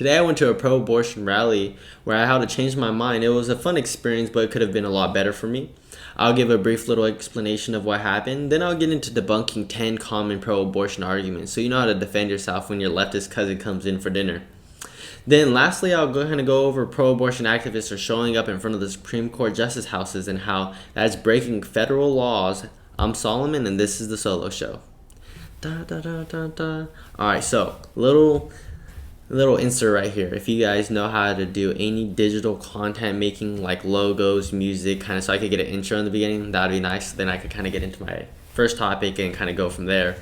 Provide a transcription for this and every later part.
Today I went to a pro-abortion rally where I had to change my mind. It was a fun experience, but it could have been a lot better for me. I'll give a brief little explanation of what happened, then I'll get into debunking 10 common pro-abortion arguments so you know how to defend yourself when your leftist cousin comes in for dinner. Then lastly, I'll go ahead and go over pro-abortion activists are showing up in front of the Supreme Court justice houses and how that's breaking federal laws. I'm Solomon and this is the Solo Show. Da, da, da, da, da. Alright, so little insert right here. If you guys know how to do any digital content making like logos, music, kind of so I could get an intro in the beginning, that would be nice. Then I could kind of get into my first topic and kind of go from there.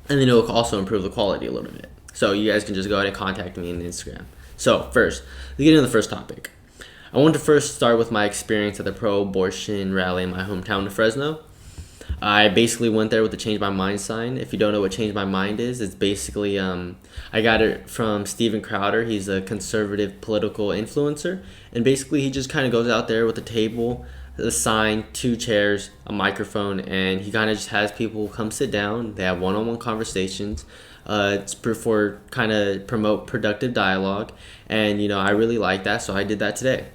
And then it will also improve the quality a little bit. So you guys can just go ahead and contact me on Instagram. So first, let's get into the first topic. I want to first start with my experience at the pro-abortion rally in my hometown of Fresno. I basically went there with the change my mind sign. If you don't know what change my mind is, it's basically I got it from Steven Crowder. He's a conservative political influencer, and basically he just kind of goes out there with a table, a sign, 2 chairs, a microphone, and he kind of just has people come sit down. They have one-on-one conversations. It's for kind of promote productive dialogue, and I really like that, so I did that today.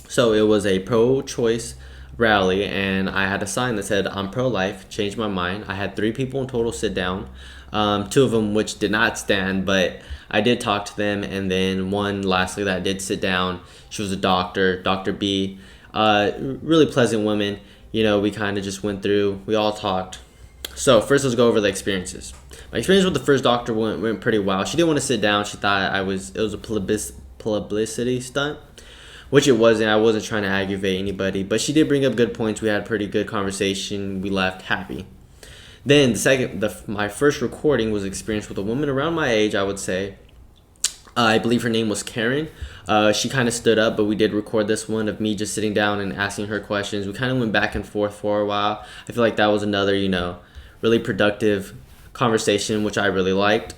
So it was a pro-choice rally, and I had a sign that said I'm pro-life, changed my mind. I had 3 people in total sit down, 2 of them which did not stand, but I did talk to them, and then one lastly that did sit down. She was a doctor, Dr. B, really pleasant woman. We kind of just went through, we all talked. So first let's go over the experiences. My experience with the first doctor went pretty well. She didn't want to sit down. She thought it was a publicity stunt, which it wasn't. I wasn't trying to aggravate anybody, but she did bring up good points. We had a pretty good conversation. We left happy. Then my first recording was experience with a woman around my age, I would say. I believe her name was Karen. She kind of stood up, but we did record this one of me just sitting down and asking her questions. We kind of went back and forth for a while. I feel like that was another, really productive conversation, which I really liked.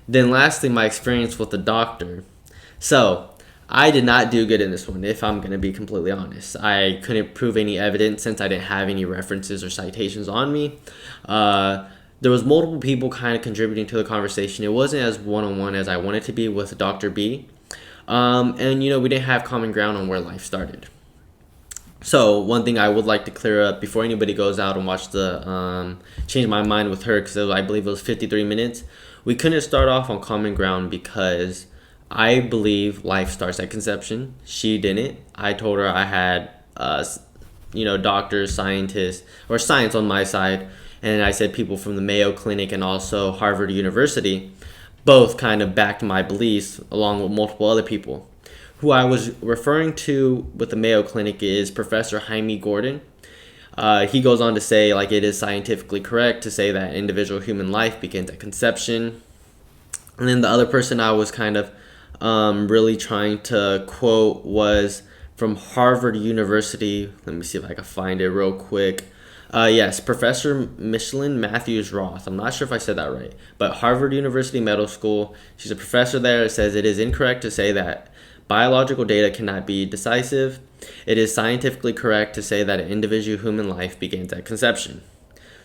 Then lastly, my experience with the doctor. So I did not do good in this one, if I'm going to be completely honest. I couldn't prove any evidence since I didn't have any references or citations on me. There was multiple people kind of contributing to the conversation. It wasn't as one-on-one as I wanted to be with Dr. B. And, we didn't have common ground on where life started. So one thing I would like to clear up before anybody goes out and watch the Change My Mind with her, because I believe it was 53 minutes, we couldn't start off on common ground because I believe life starts at conception. She didn't. I told her I had, doctors, scientists, or science on my side. And I said people from the Mayo Clinic and also Harvard University both kind of backed my beliefs along with multiple other people. Who I was referring to with the Mayo Clinic is Professor Jaime Gordon. He goes on to say, it is scientifically correct to say that individual human life begins at conception. And then the other person I was kind of really trying to quote was from Harvard University. Let me see if I can find it real quick. Yes, Professor Micheline Matthews Roth. I'm not sure if I said that right, but Harvard University Medical School. She's a professor there. It says it is incorrect to say that biological data cannot be decisive. It is scientifically correct to say that an individual human life begins at conception.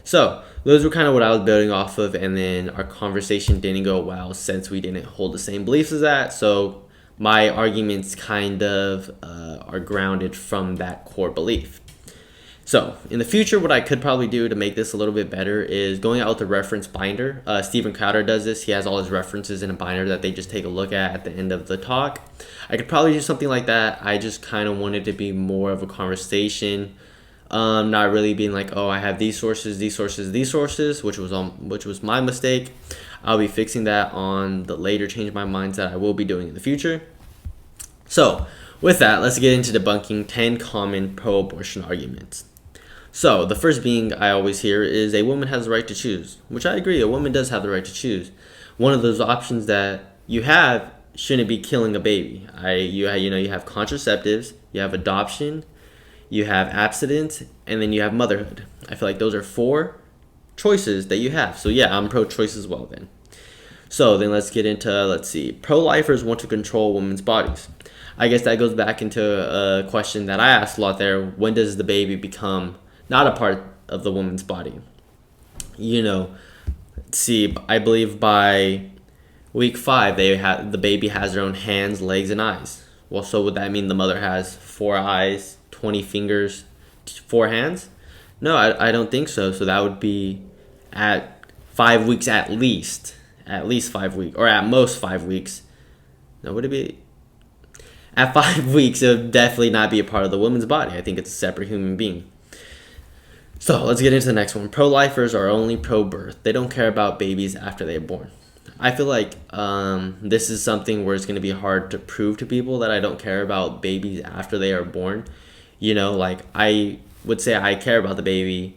So those were kind of what I was building off of, and then our conversation didn't go well since we didn't hold the same beliefs as that. So my arguments kind of are grounded from that core belief. So in the future, what I could probably do to make this a little bit better is going out with a reference binder. Steven Crowder does this. He has all his references in a binder that they just take a look at the end of the talk. I could probably do something like that. I just kind of wanted to be more of a conversation. Not really being like, oh, I have these sources, which was my mistake. I'll be fixing that on the later Change My Minds that I will be doing in the future. So with that, let's get into debunking 10 common pro-abortion arguments. So the first being I always hear is a woman has the right to choose, which I agree. A woman does have the right to choose. One of those options that you have shouldn't be killing a baby. You have contraceptives, you have adoption, you have abstinence, and then you have motherhood. I feel like those are 4 choices that you have. So yeah, I'm pro-choice as well then. So then let's get into, pro-lifers want to control women's bodies. I guess that goes back into a question that I asked a lot there. When does the baby become not a part of the woman's body? I believe by Week 5, the baby has their own hands, legs, and eyes. Well, so would that mean the mother has 4 eyes, 20 fingers, 4 hands? No, I don't think so. So that would be at 5 weeks at least 5 weeks, or at most 5 weeks. No, would it be? At 5 weeks, it would definitely not be a part of the woman's body. I think it's a separate human being. So let's get into the next one. Pro-lifers are only pro-birth. They don't care about babies after they're born. I feel like this is something where it's going to be hard to prove to people that I don't care about babies after they are born. You know, like I would say I care about the baby,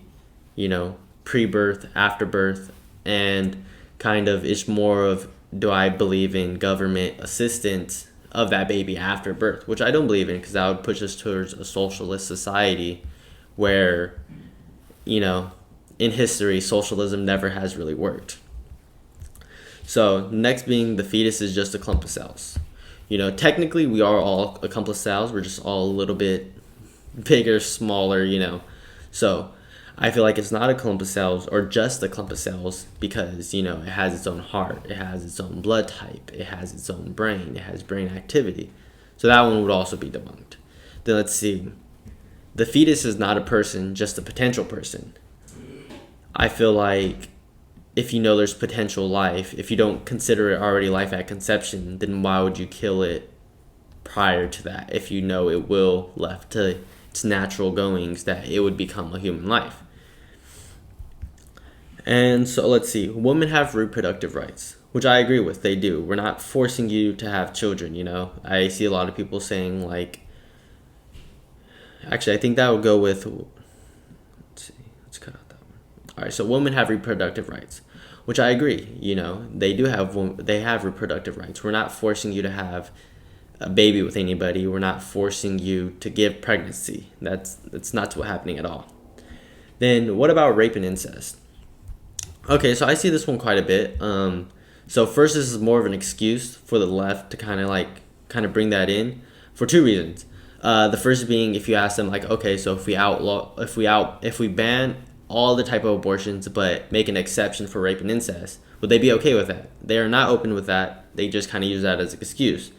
you know, pre-birth, after birth, and kind of it's more of, do I believe in government assistance of that baby after birth, which I don't believe in, because that would push us towards a socialist society where, you know, in history, socialism never has really worked. So next being the fetus is just a clump of cells. You know, technically we are all a clump of cells. We're just all a little bit bigger, smaller, you know. So I feel like it's not a clump of cells or just a clump of cells because, you know, it has its own heart. It has its own blood type. It has its own brain. It has brain activity. So that one would also be debunked. Then let's see. The fetus is not a person, just a potential person. I feel like if you know there's potential life, if you don't consider it already life at conception, then why would you kill it prior to that if you know it will, left to its natural goings, that it would become a human life? And so let's see. Women have reproductive rights, which I agree with. They do. We're not forcing you to have children, you know. I see a lot of people saying like, actually I think that would go with, let's see, let's cut out that one. All right, so women have reproductive rights, which I agree. You know, they have reproductive rights. We're not forcing you to have a baby with anybody. We're not forcing you to give pregnancy. That's not what's happening at all. Then what about rape and incest? Okay, so I see this one quite a bit. So first, this is more of an excuse for the left to kind of bring that in for 2 reasons. The first being, if you ask them like, okay, so if we ban all the type of abortions but make an exception for rape and incest, would they be okay with that? They are not open with that. They just kind of use that as an excuse.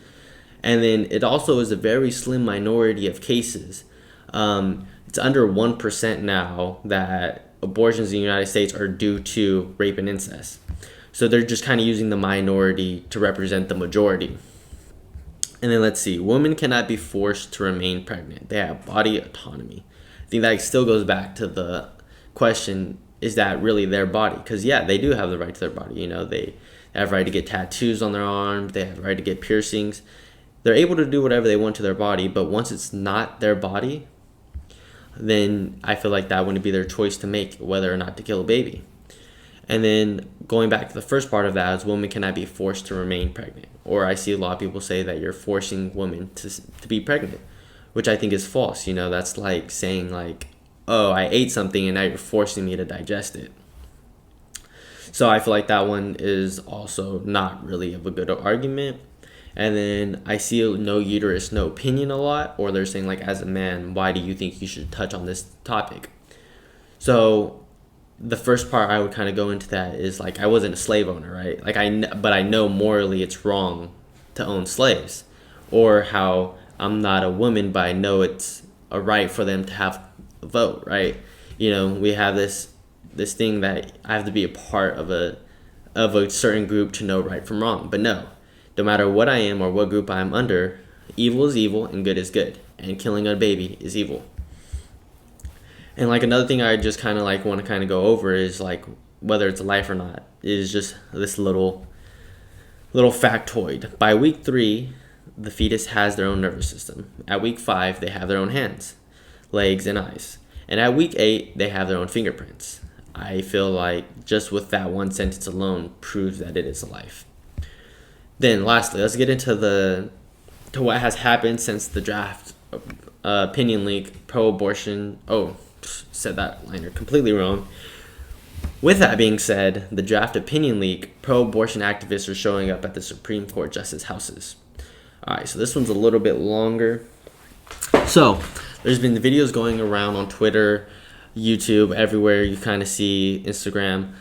And then it also is a very slim minority of cases. It's under 1% now that abortions in the United States are due to rape and incest. So they're just kind of using the minority to represent the majority. And then let's see, women cannot be forced to remain pregnant. They have body autonomy. I think that still goes back to the question, is that really their body? Because yeah, they do have the right to their body. You know, they have the right to get tattoos on their arms. They have the right to get piercings. They're able to do whatever they want to their body, but once it's not their body, then I feel like that wouldn't be their choice to make, whether or not to kill a baby. And then going back to the first part of that is women cannot be forced to remain pregnant. Or I see a lot of people say that you're forcing women to be pregnant, which I think is false. You know, that's like saying like, oh, I ate something and now you're forcing me to digest it. So I feel like that one is also not really of a good argument. And then I see no uterus, no opinion a lot, or they're saying like, as a man, why do you think you should touch on this topic? So the first part I would kind of go into that is like, I wasn't a slave owner, right? Like but I know morally it's wrong to own slaves, or how I'm not a woman, but I know it's a right for them to have a vote, right? You know, we have this thing that I have to be a part of a certain group to know right from wrong, but no matter what I am or what group I'm under, evil is evil and good is good, and killing a baby is evil. And like another thing I just kind of like want to kind of go over is like whether it's a life or not is just this little factoid. By week 3, the fetus has their own nervous system. At week 5, they have their own hands, legs, and eyes. And at week 8, they have their own fingerprints. I feel like just with that one sentence alone proves that it is a life. Then lastly, let's get into what has happened since the draft opinion leak pro-abortion. Oh, said that liner completely wrong. With that being said, the draft opinion leak, pro-abortion activists are showing up at the Supreme Court justice houses. All right, so this one's a little bit longer. So there's been the videos going around on Twitter, YouTube, everywhere you kind of see, Instagram,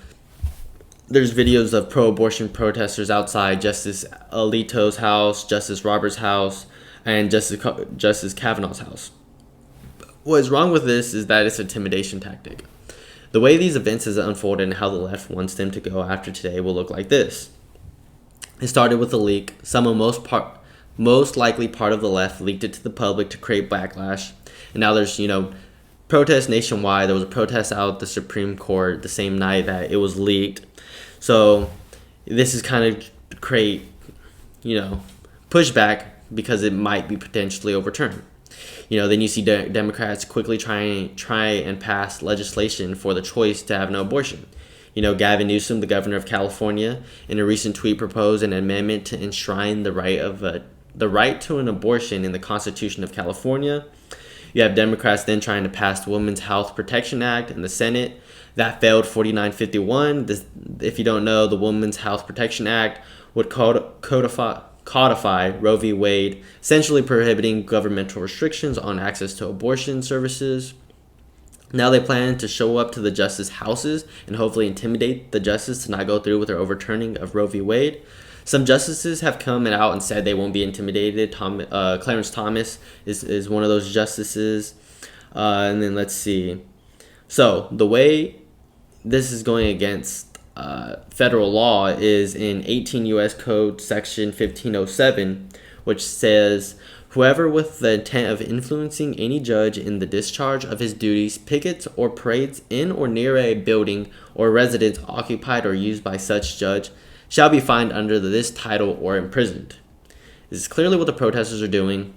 there's videos of pro-abortion protesters outside Justice Alito's house, Justice Roberts' house, and Justice Kavanaugh's house. What is wrong with this is that it's an intimidation tactic. The way these events has unfolded and how the left wants them to go after today will look like this. It started with a leak. Someone most likely part of the left leaked it to the public to create backlash. And now there's, protests nationwide. There was a protest out at the Supreme Court the same night that it was leaked. So this is kind of create, pushback because it might be potentially overturned. Then you see Democrats quickly try and pass legislation for the choice to have no abortion. Gavin Newsom, the governor of California, in a recent tweet proposed an amendment to enshrine the right to an abortion in the Constitution of California. You have Democrats then trying to pass the Women's Health Protection Act in the Senate. That failed 49-51. If you don't know, the Women's Health Protection Act would codify Roe v. Wade, essentially prohibiting governmental restrictions on access to abortion services. Now they plan to show up to the justice houses and hopefully intimidate the justice to not go through with their overturning of Roe v. Wade. Some justices have come out and said they won't be intimidated. Clarence Thomas is one of those justices. And then let's see. So the way this is going against federal law is in 18 U.S. Code Section 1507, which says, whoever with the intent of influencing any judge in the discharge of his duties pickets or parades in or near a building or residence occupied or used by such judge shall be fined under this title or imprisoned. This is clearly what the protesters are doing,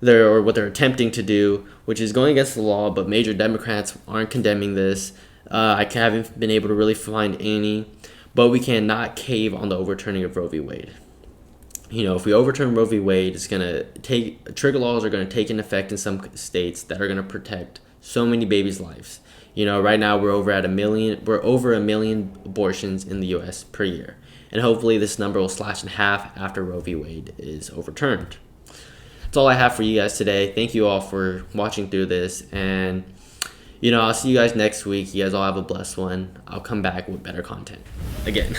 or what they're attempting to do, which is going against the law, but major Democrats aren't condemning this. I haven't been able to really find any, but we cannot cave on the overturning of Roe v. Wade. If we overturn Roe v. Wade, it's gonna trigger laws are gonna take in effect in some states that are gonna protect so many babies' lives. Right now we're over a million abortions in the U.S. per year, and hopefully this number will slash in half after Roe v. Wade is overturned. That's all I have for you guys today. Thank you all for watching through this, and I'll see you guys next week. You guys all have a blessed one. I'll come back with better content again.